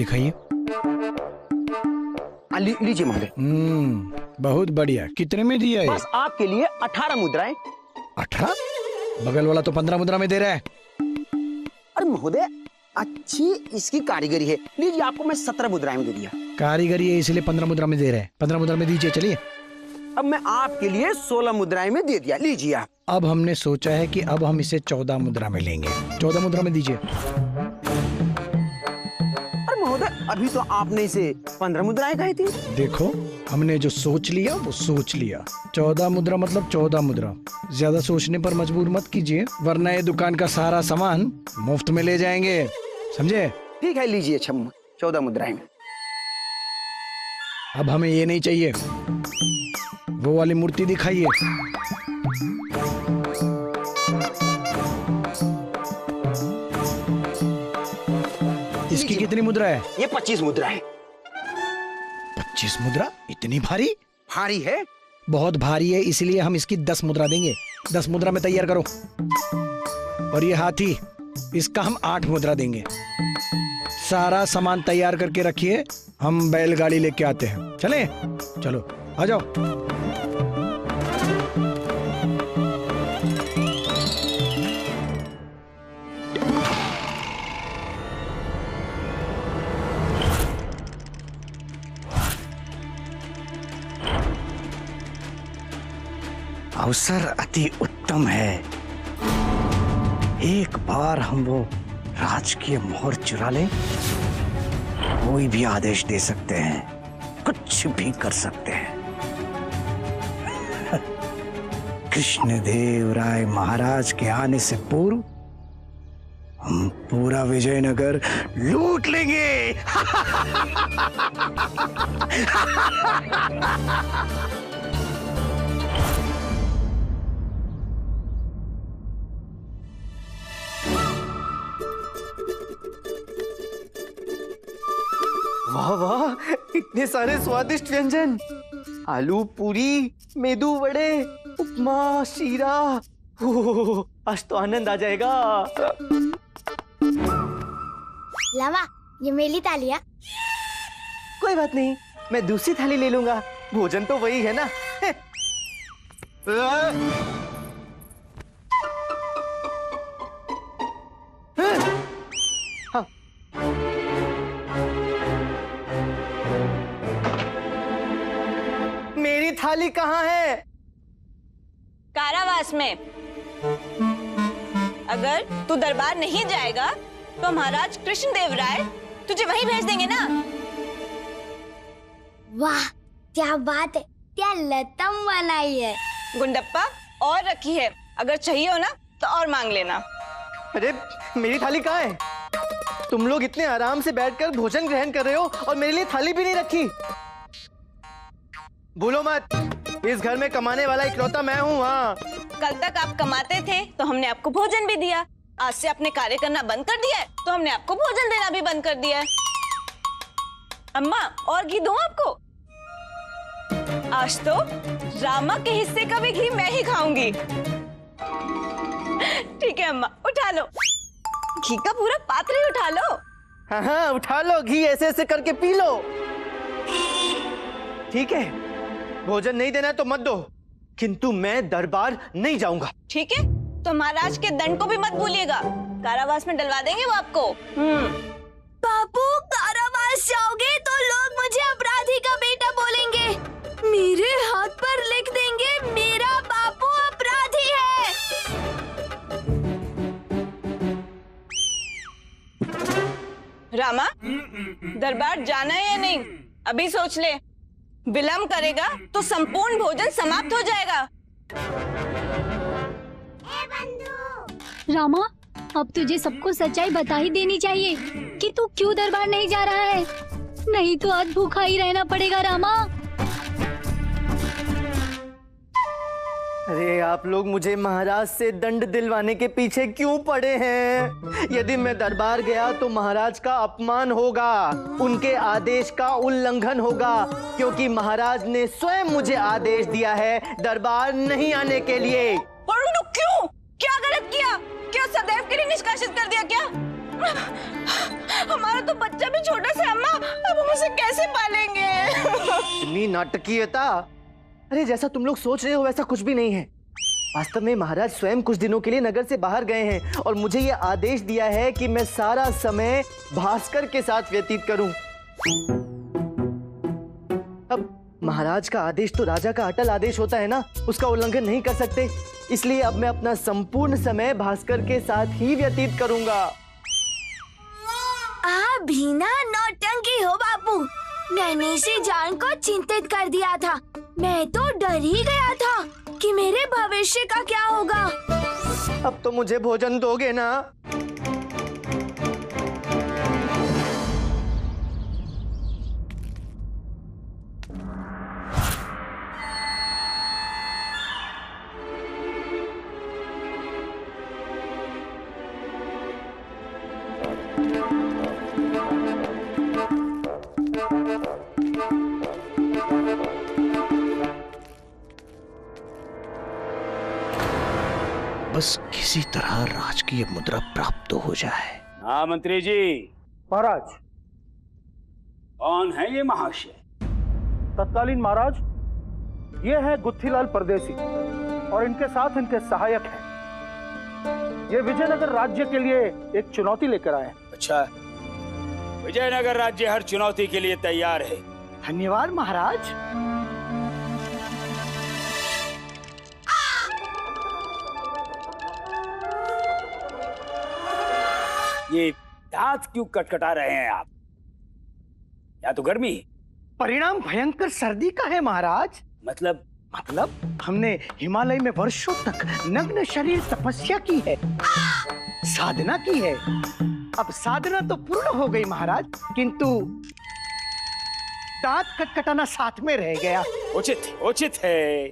दिखाइए। लीजिए महोदय। बहुत बढ़िया। कितने में दिया है? बस आपके लिए 18 मुद्राएं। 18? बगल वाला तो 15 मुद्रा में दे रहा है। अरे महोदय, अच्छी इसकी कारीगरी है। लीजिए, आपको मैं 17 मुद्राएं में दे दिया। कारीगरी है इसलिए 15 मुद्रा में दे रहे हैं। 15 मुद्रा में दीजिए। चलिए, अब मैं आपके लिए 16 मुद्राएं में दे दिया। लीजिए आप। अब हमने सोचा है कि अब हम इसे 14 मुद्रा में लेंगे। 14 मुद्रा में दीजिए। अरे महोदय, अभी तो आपने इसे 15 मुद्राएं कही थी। देखो, हमने जो सोच लिया वो सोच लिया। 14 मुद्रा मतलब 14 मुद्रा। ज्यादा सोचने पर मजबूर मत कीजिए, वरना ये दुकान का सारा सामान मुफ्त में ले जाएंगे, समझे? ठीक है, लीजिए 14 मुद्राएं। अब हमें ये नहीं चाहिए, वो वाली मूर्ति दिखाइए। इसकी कितनी मुद्रा है? ये 25 मुद्रा है। 25 मुद्रा? इतनी भारी? भारी है, बहुत भारी है, इसलिए हम इसकी 10 मुद्रा देंगे। 10 मुद्रा में तैयार करो। और ये हाथी, इसका हम 8 मुद्रा देंगे। सारा सामान तैयार करके रखिए, हम बैलगाड़ी लेके आते हैं। चलें? चलो, आ जाओ। अवसर अति उत्तम है। एक बार हम वो राजकीय मोहर चुरा लें, कोई भी आदेश दे सकते हैं, कुछ भी कर सकते हैं। कृष्णदेव राय महाराज के आने से पूर्व हम पूरा विजयनगर लूट लेंगे। वाह वाह, इतने सारे स्वादिष्ट व्यंजन। आलू पूरी, मेदू वड़े, उपमा, शीरा। ओह, आज तो आनंद आ जाएगा। लावा, ये मेरी थाली है। कोई बात नहीं, मैं दूसरी थाली ले लूंगा। भोजन तो वही है ना। हाँ। मेरी थाली कहाँ है? कारावास में। अगर तू दरबार नहीं जाएगा तो महाराज कृष्णदेव राय तुझे वहीं भेज देंगे ना। वाह, क्या बात है, क्या लतम बनाई है। गुंडप्पा और रखी है, अगर चाहिए हो ना तो और मांग लेना। अरे मेरी थाली कहाँ है? तुम लोग इतने आराम से बैठकर भोजन ग्रहण कर रहे हो और मेरे लिए थाली भी नहीं रखी। भूलो मत, इस घर में कमाने वाला इकलौता मैं हूँ। हाँ, कल तक आप कमाते थे तो हमने आपको भोजन भी दिया। आज से आपने कार्य करना बंद कर दिया है तो हमने आपको भोजन देना भी बंद कर दिया है। अम्मा, और घी दूं आपको? आज तो रामा के हिस्से का भी घी मैं ही खाऊंगी। ठीक है अम्मा, उठा लो घी का पूरा पात्र ही उठा लो। हाँ हाँ, उठा लो, घी ऐसे ऐसे करके पी लो। ठीक है, भोजन नहीं देना तो मत दो, किंतु मैं दरबार नहीं जाऊंगा। ठीक है, तो महाराज के दंड को भी मत भूलिएगा, कारावास में डलवा देंगे वो आपको। बापू, कारावास जाओगे तो लोग मुझे अपराधी का बेटा बोलेंगे। मेरे हाथ पर लिख देंगे, मेरा बापू अपराधी है। रामा, दरबार जाना है या नहीं अभी सोच ले। विलंब करेगा तो संपूर्ण भोजन समाप्त हो जाएगा। रामा, अब तुझे सबको सच्चाई बता ही देनी चाहिए कि तू क्यों दरबार नहीं जा रहा है, नहीं तो आज भूखा ही रहना पड़ेगा। रामा, अरे आप लोग मुझे महाराज से दंड दिलवाने के पीछे क्यों पड़े हैं? यदि मैं दरबार गया तो महाराज का अपमान होगा, उनके आदेश का उल्लंघन होगा, क्योंकि महाराज ने स्वयं मुझे आदेश दिया है दरबार नहीं आने के लिए। परंतु क्यों? क्या गलत किया? क्या सदैव के लिए निष्कासित कर दिया क्या? हमारा तो बच्चा भी छोटा सा अम्मा, अब हम उसे कैसे पालेंगे? इतनी नाटकीयता। अरे जैसा तुम लोग सोच रहे हो वैसा कुछ भी नहीं है। वास्तव में महाराज स्वयं कुछ दिनों के लिए नगर से बाहर गए हैं और मुझे ये आदेश दिया है कि मैं सारा समय भास्कर के साथ व्यतीत करूं। अब महाराज का आदेश तो राजा का अटल आदेश होता है ना, उसका उल्लंघन नहीं कर सकते। इसलिए अब मैं अपना संपूर्ण समय भास्कर के साथ ही व्यतीत करूंगा। आप भी ना नौटंकी हो बापू। मैंने इसे जान को चिंतित कर दिया था। मैं तो डर ही गया था कि मेरे भविष्य का क्या होगा। अब तो मुझे भोजन दोगे ना? बस किसी तरह राजकीय मुद्रा प्राप्त तो हो जाए। हाँ मंत्री जी। महाराज, कौन है ये महाशय? तत्कालीन महाराज, ये है गुत्थीलाल परदेसी और इनके साथ इनके सहायक हैं। ये विजयनगर राज्य के लिए एक चुनौती लेकर आए हैं। अच्छा, विजयनगर राज्य हर चुनौती के लिए तैयार है। धन्यवाद महाराज। ये दांत क्यों कटकटा रहे हैं आप? या तो गर्मी? परिणाम भयंकर सर्दी का है महाराज। मतलब हमने हिमालय में वर्षों तक नग्न शरीर तपस्या की है, साधना की है। अब साधना तो पूर्ण हो गई महाराज, किंतु दांत कटकटाना साथ में रह गया। उचित है।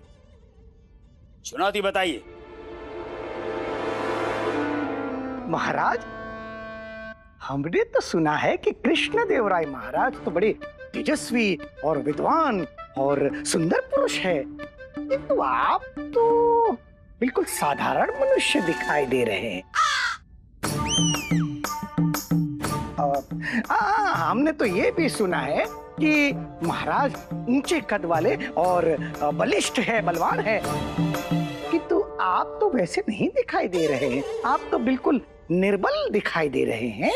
चुनौती बताइए। महाराज, हमने तो सुना है कि कृष्णदेवराय महाराज तो बड़े तेजस्वी और विद्वान और सुंदर पुरुष है, किंतु आप तो बिल्कुल साधारण मनुष्य दिखाई दे रहे हैं। हमने तो ये भी सुना है कि महाराज ऊंचे कद वाले और बलिष्ठ है, बलवान है, किंतु आप तो वैसे नहीं दिखाई दे रहे हैं। आप तो बिल्कुल निर्बल दिखाई दे रहे हैं।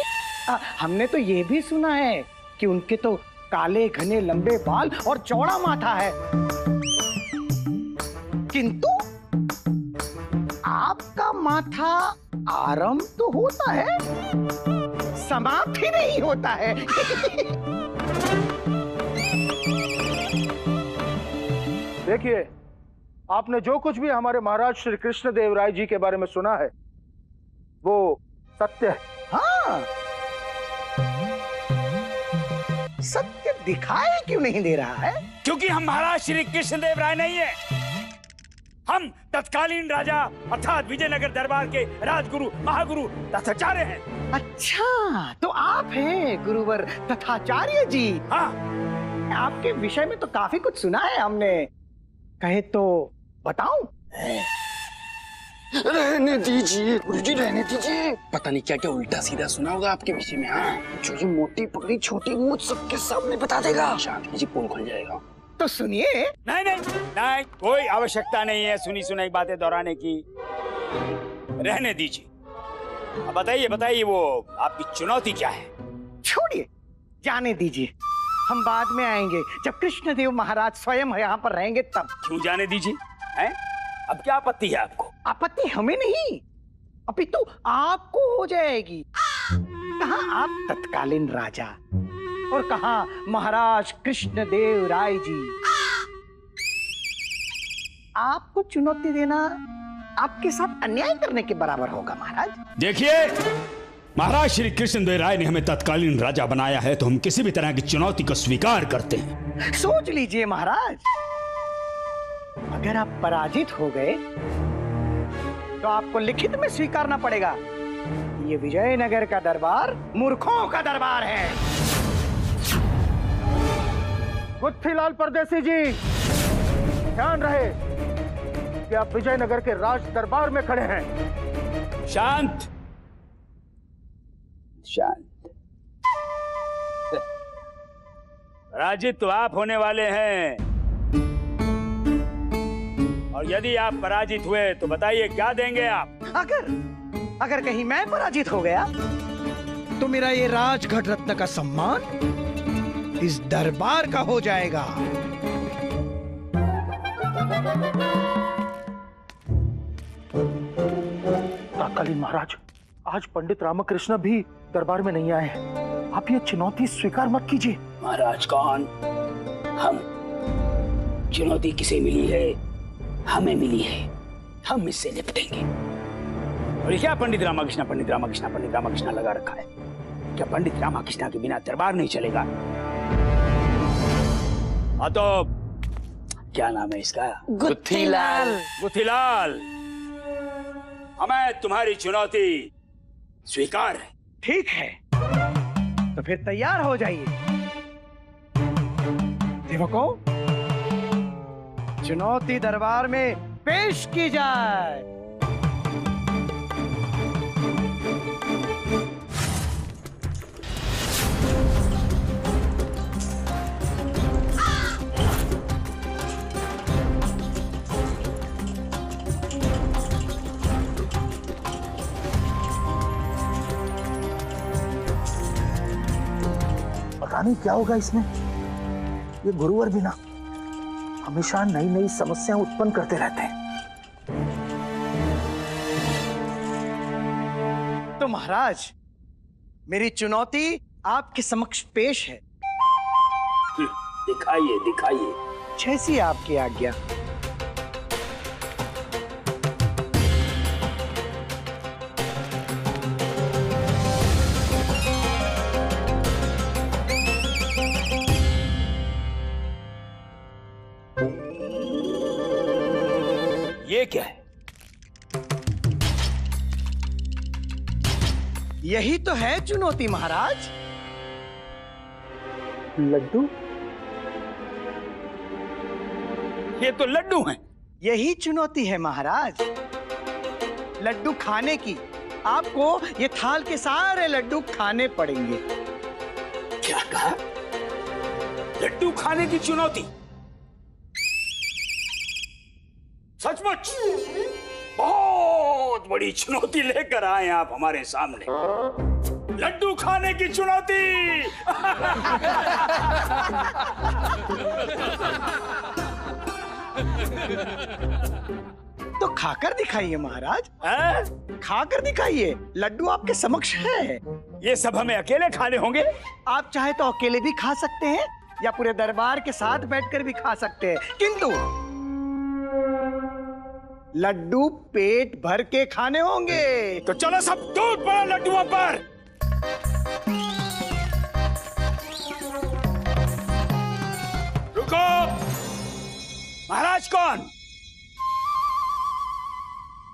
हमने तो ये भी सुना है कि उनके तो काले घने लंबे बाल और चौड़ा माथा है, किंतु आपका माथा आरंभ तो होता है, समाप्त ही नहीं होता है। देखिए, आपने जो कुछ भी हमारे महाराज श्री कृष्णदेवराय जी के बारे में सुना है वो सत्य है। हाँ, सत्य दिखाई क्यों नहीं दे रहा है? क्योंकि हम महाराज श्री कृष्णदेव राय नहीं है। हम तत्कालीन राजा अर्थात विजयनगर दरबार के राजगुरु महागुरु तथाचार्य हैं। अच्छा, तो आप हैं गुरुवर तथाचार्य जी। हाँ, आपके विषय में तो काफी कुछ सुना है हमने। कहे तो बताऊं? रहने दीजिए गुरुजी, रहने दीजिए। पता नहीं क्या क्या उल्टा सीधा सुना होगा आपके विषय में। हाँ, जो ये मोटी पगड़ी छोटी मूंछ सबके सामने बता देगा। शांत कीजिए, पोल खुल जाएगा। तो सुनिए। नहीं, कोई आवश्यकता नहीं है सुनी सुनाई बातें दोहराने की। रहने दीजिए। अब बताइए वो आपकी चुनौती क्या है? छोड़िए, जाने दीजिए। हम बाद में आएंगे जब कृष्णदेव महाराज स्वयं यहाँ पर रहेंगे तब। क्यों जाने दीजिए? हैं? अब क्या आपत्ति है आपको? आपत्ति हमें नहीं, अभी तो आपको हो जाएगी। कहाँ आप तत्कालीन राजा और कहाँ महाराज कृष्णदेव राय जी। आपको चुनौती देना आपके साथ अन्याय करने के बराबर होगा महाराज। देखिए, महाराज श्री कृष्णदेव राय ने हमें तत्कालीन राजा बनाया है तो हम किसी भी तरह की चुनौती को स्वीकार करते हैं। सोच लीजिए महाराज, अगर आप पराजित हो गए तो आपको लिखित में स्वीकारना पड़ेगा। ये विजयनगर का दरबार मूर्खों का दरबार है। गुत्थीलाल परदेसी जी, ध्यान रहे कि आप विजयनगर के राज दरबार में खड़े हैं। शांत। शांत। पराजित तो आप होने वाले हैं, और यदि आप पराजित हुए तो बताइए क्या देंगे आप? अगर कहीं मैं पराजित हो गया तो मेरा ये राजघट रत्न का सम्मान इस दरबार का हो जाएगा। तत्कालीन महाराज, आज पंडित रामकृष्ण भी दरबार में नहीं आए हैं। आप ये चुनौती स्वीकार मत कीजिए। महाराज कौन? हम। चुनौती किसे मिली है? हमें मिली है। हम इससे निपटेंगे। और ये क्या पंडित रामकृष्ण लगा रखा है? क्या पंडित रामकृष्ण के बिना दरबार नहीं चलेगा? हाँ तो क्या नाम है इसका? गुत्थीलाल। गुत्थीलाल, हमें तुम्हारी चुनौती स्वीकार है। ठीक है, तो फिर तैयार हो जाइए। सेवकों, चुनौती दरबार में पेश की जाए। पता नहीं क्या होगा इसमें। ये गुरुवर भी ना हमेशा नई नई समस्याएं उत्पन्न करते रहते हैं। तो महाराज, मेरी चुनौती आपके समक्ष पेश है। दिखाइए दिखाइए। जैसी आपकी आज्ञा। ये क्या है? यही तो है चुनौती महाराज। लड्डू? ये तो लड्डू हैं। यही चुनौती है महाराज, लड्डू खाने की। आपको ये थाल के सारे लड्डू खाने पड़ेंगे। क्या कहा? लड्डू खाने की चुनौती? सचमुच बहुत बड़ी चुनौती लेकर आए आप हमारे सामने। लड्डू खाने की चुनौती। तो खाकर दिखाइए महाराज, खाकर दिखाइए। लड्डू आपके समक्ष है। ये सब हमें अकेले खाने होंगे? आप चाहे तो अकेले भी खा सकते हैं या पूरे दरबार के साथ बैठकर भी खा सकते हैं, किंतु लड्डू पेट भर के खाने होंगे। तो चलो सब दूध पड़ा लड्डुओं पर। रुको, महाराज कौन?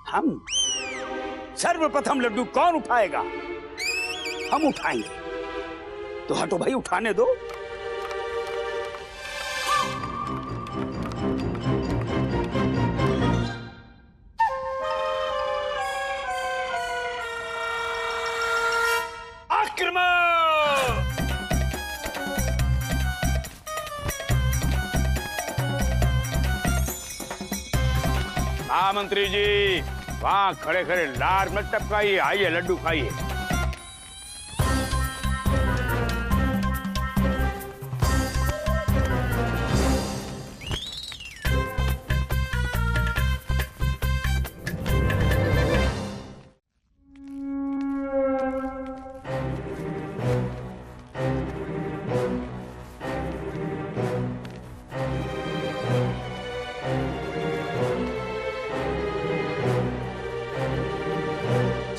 हम। सर्वप्रथम लड्डू कौन उठाएगा? हम उठाएंगे। तो हटो भाई, उठाने दो। मंत्री जी, वहां खड़े खड़े लार मत टपकाइए, आइए लड्डू खाइए।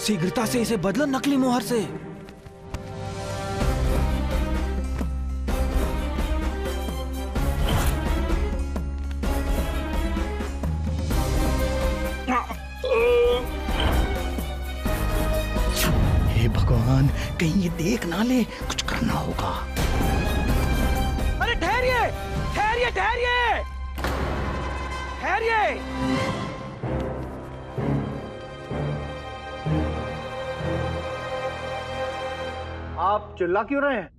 शीघ्रता से इसे बदलो नकली मोहर से। हे भगवान, कहीं ये देख ना ले, कुछ करना होगा। अरे ठहरिए, ठहरिए, ठहरिए, ठहरिए। आप चिल्ला क्यों रहे हैं?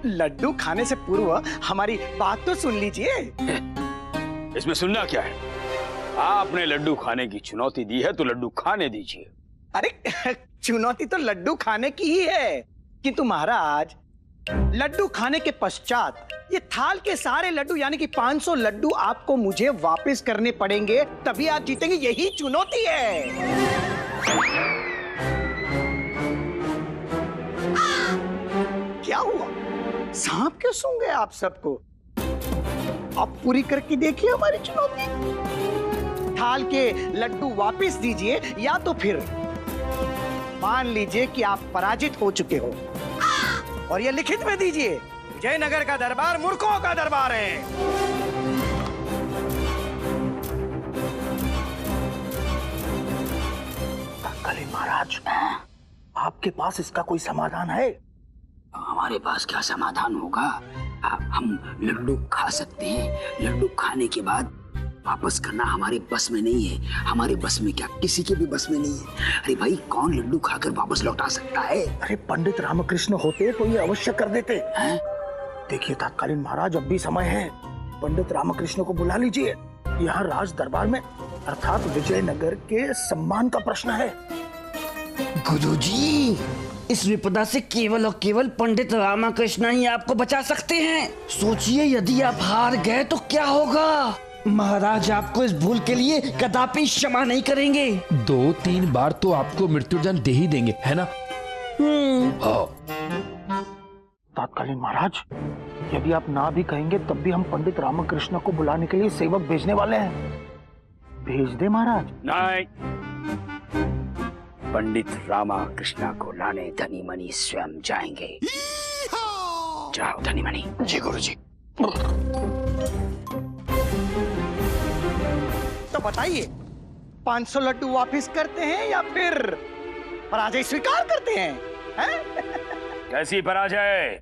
लड्डू खाने से पूर्व हमारी बात तो सुन लीजिए। इसमें सुनना क्या है? आपने लड्डू खाने की चुनौती दी है तो लड्डू खाने दीजिए। अरे चुनौती तो लड्डू खाने की ही है, किंतु महाराज लड्डू खाने के पश्चात ये थाल के सारे लड्डू यानी कि 500 लड्डू आपको मुझे वापस करने पड़ेंगे, तभी आप जीतेंगे। यही चुनौती है। क्या हुआ? सांप क्यों सूंघ गए आप सबको? अब पूरी करके देखिए हमारी चुनौती। थाल के लड्डू वापस दीजिए या तो फिर मान लीजिए कि आप पराजित हो चुके हो और ये लिखित में दीजिए, विजयनगर का दरबार मूर्खों का दरबार है। तत्कालीन महाराज, आपके पास इसका कोई समाधान है? हमारे पास क्या समाधान होगा? हम लड्डू खा सकते हैं, लड्डू खाने के बाद वापस करना हमारे बस में नहीं है। हमारे बस में क्या, किसी के भी बस में नहीं है। अरे भाई, कौन लड्डू खाकर वापस लौटा सकता है? अरे पंडित रामकृष्ण होते तो ये अवश्य कर देते हैं। देखिए तत्कालीन महाराज, अब भी समय है, पंडित रामकृष्ण को बुला लीजिए। यहाँ राज दरबार में अर्थात विजयनगर के सम्मान का प्रश्न है। गुरुजी, इस विपदा से केवल और केवल पंडित रामकृष्ण ही आपको बचा सकते हैं। सोचिए, यदि आप हार गए तो क्या होगा? महाराज आपको इस भूल के लिए कदापि क्षमा नहीं करेंगे। 2-3 बार तो आपको मृत्युदंड दे ही देंगे, है ना? तत्कालीन महाराज, यदि आप ना भी कहेंगे तब भी हम पंडित रामकृष्ण को बुलाने के लिए सेवक भेजने वाले हैं। भेज दे महाराज। नहीं, पंडित रामकृष्ण को लाने धनी मनी स्वयं जाएंगे। जाओ धनी मनी। जी गुरुजी। तो बताइए, 500 लड्डू वापस करते हैं या फिर पराजय स्वीकार करते हैं? कैसी पराजय?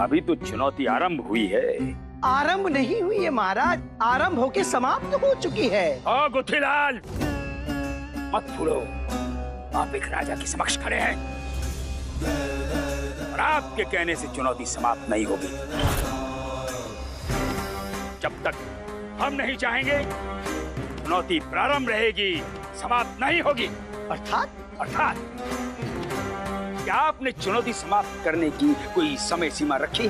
अभी तो चुनौती आरंभ हुई है। आरंभ नहीं हुई है महाराज, आरंभ होके समाप्त हो चुकी है। ओ गुत्थीलाल, मत भूलो, आप एक राजा के समक्ष खड़े हैं और आपके कहने से चुनौती समाप्त नहीं होगी। जब तक हम नहीं चाहेंगे चुनौती प्रारंभ रहेगी, समाप्त नहीं होगी। अर्थात क्या आपने चुनौती समाप्त करने की कोई समय सीमा रखी?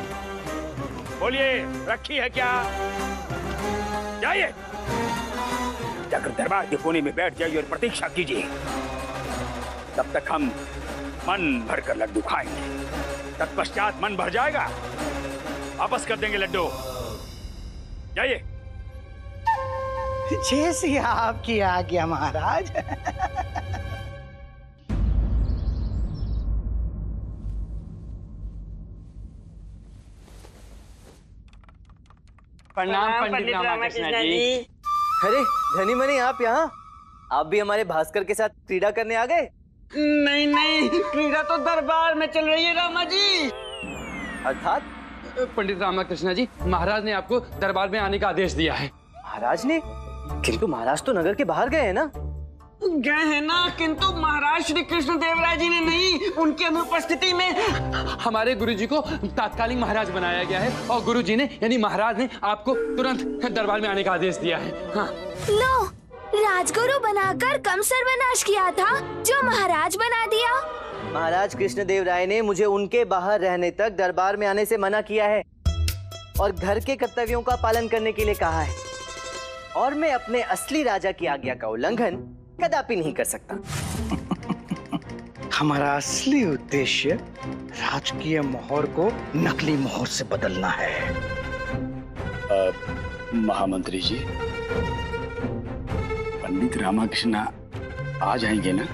बोलिए, रखी है क्या? जाइए, जाकर दरबार के कोने में बैठ जाइए और प्रतीक्षा कीजिए। तब तक हम मन भरकर लड्डू खाएंगे। तत्पश्चात मन भर जाएगा, वापस कर देंगे लड्डू। जाइए। जैसी आपकी आज्ञा महाराज। प्रणाम पंडित रामकृष्ण जी। अरे धनी मनी, आप यहाँ? आप भी हमारे भास्कर के साथ क्रीड़ा करने आ गए? नहीं नहीं, क्रीड़ा तो दरबार में चल रही है रामा जी। अर्थात? पंडित रामकृष्ण जी, महाराज ने आपको दरबार में आने का आदेश दिया है। महाराज ने? किंतु महाराज तो नगर के बाहर गए हैं ना? गए हैं ना, किंतु महाराज श्री कृष्ण देव राय जी ने नहीं, उनकी अनुपस्थिति में हमारे गुरुजी को तात्कालिक महाराज बनाया गया है और गुरुजी ने यानी महाराज ने आपको तुरंत दरबार में आने का आदेश दिया है। हाँ। लो, राजगुरु बनाकर कम सर्वनाश किया था जो महाराज बना दिया। महाराज कृष्णदेव राय ने मुझे उनके बाहर रहने तक दरबार में आने से मना किया है और घर के कर्तव्यों का पालन करने के लिए कहा है, और मैं अपने असली राजा की आज्ञा का उल्लंघन कदापि नहीं कर सकता। हमारा असली उद्देश्य राजकीय मोहर को नकली मोहर से बदलना है। महामंत्री जी, पंडित रामकृष्ण आ जाएंगे ना?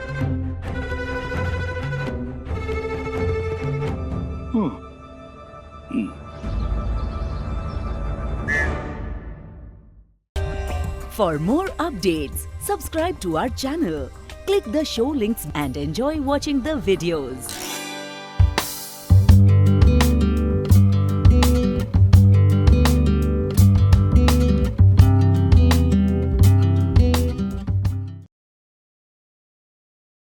For more updates, subscribe to our channel, click the show links and enjoy watching the videos.